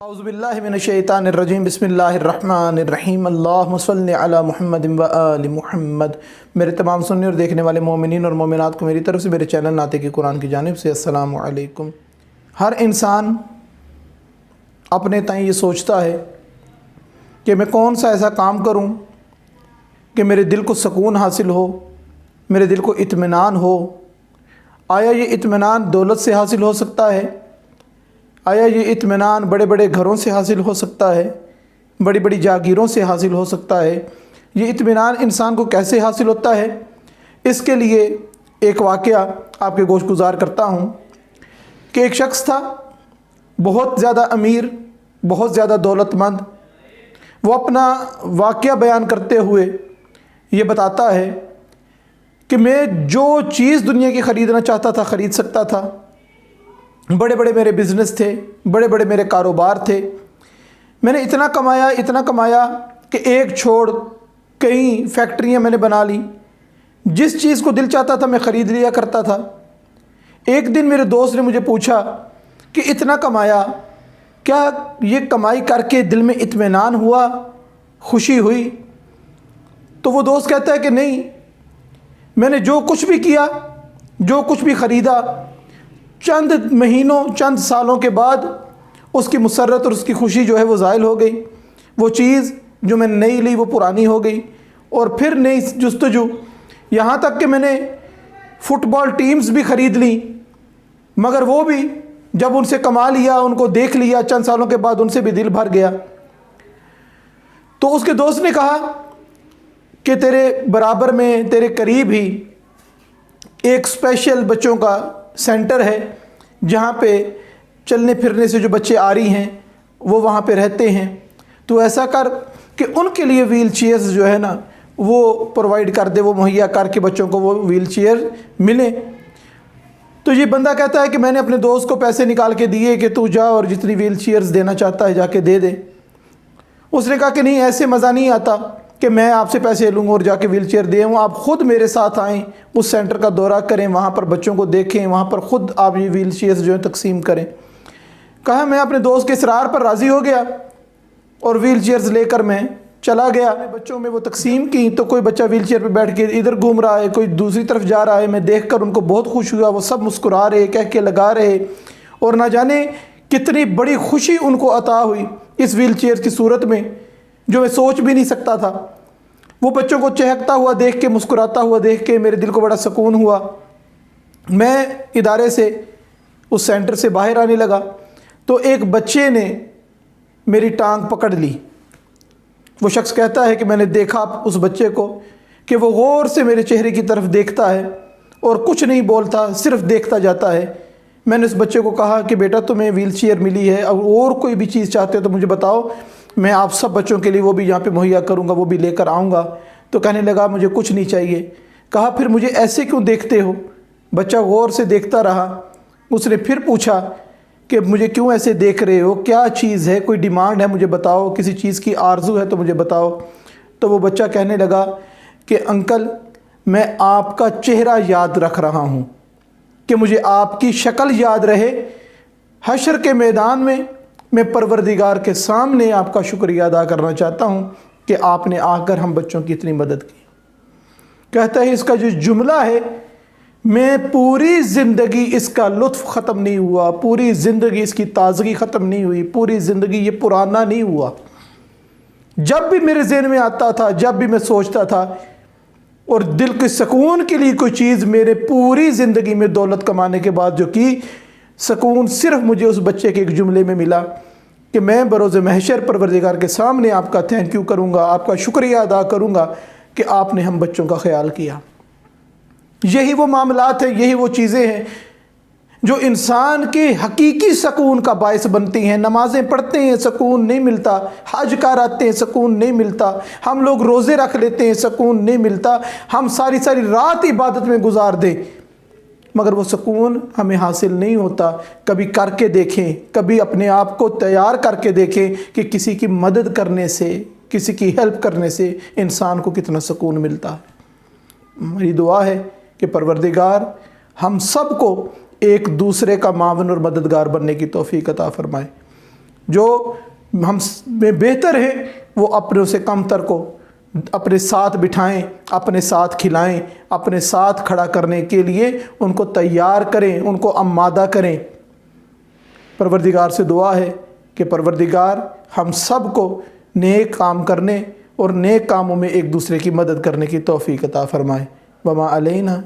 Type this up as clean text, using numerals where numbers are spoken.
औज़ुबिल्लाहि मिनश्शैतानिर्रजीम बिस्मिल्लाहिर्रहमानिर्रहीम अल्लाहुम्मा सल्लि अला मुहम्मदिन व आलि मुहम्मद। मेरे तमाम सुनने और देखने वाले मोमिनीन और मोमिनात को मेरी तरफ से मेरे चैनल नाते की कुरान की जानिब से अस्सलामु अलैकुम। हर इंसान अपने ताईं ये सोचता है कि मैं कौन सा ऐसा काम करूं कि मेरे दिल को सुकून हासिल हो, मेरे दिल को इत्मीनान हो। आया ये इत्मीनान दौलत से हासिल हो सकता है? आया ये इत्मीनान बड़े बड़े घरों से हासिल हो सकता है, बड़ी बड़ी जागीरों से हासिल हो सकता है? ये इत्मीनान इंसान को कैसे हासिल होता है? इसके लिए एक वाक़या आपके गोश गुज़ार करता हूँ कि एक शख्स था, बहुत ज़्यादा अमीर, बहुत ज़्यादा दौलतमंद। वो अपना वाक़या बयान करते हुए ये बताता है कि मैं जो चीज़ दुनिया की ख़रीदना चाहता था ख़रीद सकता था। बड़े बड़े मेरे बिज़नेस थे, बड़े बड़े मेरे कारोबार थे। मैंने इतना कमाया कि एक छोड़ कई फैक्ट्रियां मैंने बना ली। जिस चीज़ को दिल चाहता था मैं ख़रीद लिया करता था। एक दिन मेरे दोस्त ने मुझे पूछा कि इतना कमाया, क्या ये कमाई करके दिल में इत्मीनान हुआ, खुशी हुई? तो वो दोस्त कहता है कि नहीं, मैंने जो कुछ भी किया, जो कुछ भी ख़रीदा, चंद महीनों चंद सालों के बाद उसकी मुसर्रत और उसकी खुशी जो है वो ज़ाइल हो गई। वो चीज़ जो मैंने नई ली वो पुरानी हो गई और फिर नई जुस्तजू। यहाँ तक कि मैंने फ़ुटबॉल टीम्स भी ख़रीद ली, मगर वो भी जब उनसे कमा लिया, उनको देख लिया, चंद सालों के बाद उनसे भी दिल भर गया। तो उसके दोस्त ने कहा कि तेरे बराबर में, तेरे करीब ही एक स्पेशल बच्चों का सेंटर है, जहाँ पे चलने फिरने से जो बच्चे आ रही हैं वो वहाँ पे रहते हैं। तो ऐसा कर कि उनके लिए व्हील चेयर्स जो है ना वो प्रोवाइड कर दे, वो मुहैया करके बच्चों को वो व्हील चेयर मिले। तो ये बंदा कहता है कि मैंने अपने दोस्त को पैसे निकाल के दिए कि तू जा और जितनी व्हील चेयर्स देना चाहता है जाके दे दे। उसने कहा कि नहीं, ऐसे मज़ा नहीं आता कि मैं आपसे पैसे लूँगा और जाके व्हील चेयर दे आऊँ। आप ख़ुद मेरे साथ आएँ, उस सेंटर का दौरा करें, वहाँ पर बच्चों को देखें, वहाँ पर ख़ुद आप ये व्हील चेयर्स जो है तकसीम करें। कहा मैं अपने दोस्त के इसरार पर राज़ी हो गया और व्हील चेयर्स लेकर मैं चला गया। बच्चों में वो तकसीम की तो कोई बच्चा व्हील चेयर पर बैठ के इधर घूम रहा है, कोई दूसरी तरफ जा रहा है। मैं देख कर उनको बहुत खुश हुआ। वो सब मुस्कुरा रहे, कह के लगा रहे और ना जाने कितनी बड़ी खुशी उनको अता हुई इस व्हील चेयर की सूरत में, जो मैं सोच भी नहीं सकता था। वो बच्चों को चहकता हुआ देख के, मुस्कुराता हुआ देख के मेरे दिल को बड़ा सुकून हुआ। मैं इदारे से, उस सेंटर से बाहर आने लगा तो एक बच्चे ने मेरी टांग पकड़ ली। वो शख्स कहता है कि मैंने देखा उस बच्चे को कि वो गौर से मेरे चेहरे की तरफ देखता है और कुछ नहीं बोलता, सिर्फ देखता जाता है। मैंने उस बच्चे को कहा कि बेटा तुम्हें व्हील चेयर मिली है, और कोई भी चीज़ चाहते हो तो मुझे बताओ, मैं आप सब बच्चों के लिए वो भी यहाँ पे मुहैया करूँगा, वो भी लेकर आऊँगा। तो कहने लगा मुझे कुछ नहीं चाहिए। कहा फिर मुझे ऐसे क्यों देखते हो? बच्चा गौर से देखता रहा। उसने फिर पूछा कि मुझे क्यों ऐसे देख रहे हो, क्या चीज़ है, कोई डिमांड है मुझे बताओ, किसी चीज़ की आरज़ू है तो मुझे बताओ। तो वो बच्चा कहने लगा कि अंकल मैं आपका चेहरा याद रख रहा हूँ, कि मुझे आपकी शक्ल याद रहे। हशर के मैदान में मैं परवरदिगार के सामने आपका शुक्रिया अदा करना चाहता हूँ कि आपने आकर हम बच्चों की इतनी मदद की। कहता है इसका जो जुमला है, मैं पूरी ज़िंदगी इसका लुत्फ़ ख़त्म नहीं हुआ, पूरी ज़िंदगी इसकी ताज़गी ख़त्म नहीं हुई, पूरी ज़िंदगी ये पुराना नहीं हुआ। जब भी मेरे ज़हन में आता था, जब भी मैं सोचता था और दिल के सुकून के लिए कोई चीज़, मेरे पूरी ज़िंदगी में दौलत कमाने के बाद जो की सुकून सिर्फ मुझे उस बच्चे के एक जुमले में मिला कि मैं बरोज़ महशर परवरदिगार के सामने आपका थैंक यू करूँगा, आपका शुक्रिया अदा करूँगा कि आपने हम बच्चों का ख्याल किया। यही वो मामलात हैं, यही वो चीज़ें हैं जो इंसान के हकीकी सुकून का बायस बनती हैं। नमाज़ें पढ़ते हैं, सुकून नहीं मिलता। हज कर आते हैं, सुकून नहीं मिलता। हम लोग रोज़े रख लेते हैं, सुकून नहीं मिलता। हम सारी सारी रात इबादत में गुजार दें, मगर वो सुकून हमें हासिल नहीं होता। कभी करके देखें, कभी अपने आप को तैयार करके देखें कि किसी की मदद करने से, किसी की हेल्प करने से इंसान को कितना सुकून मिलता है। मेरी दुआ है कि परवरदिगार हम सब को एक दूसरे का मावन और मददगार बनने की तौफीक अता फरमाए। جو ہم میں بہتر ہے وہ اپنوں سے کم تر کو اپنے ساتھ بٹھائیں، اپنے ساتھ کھلائیں، اپنے ساتھ کھڑا کرنے کے لیے ان کو تیار کریں، ان کو آمادہ کریں۔ پروردگار سے دعا ہے کہ پروردگار ہم سب کو نیک کام کرنے اور نیک کاموں میں ایک دوسرے کی مدد کرنے کی توفیق عطا فرمائے۔ وما علینا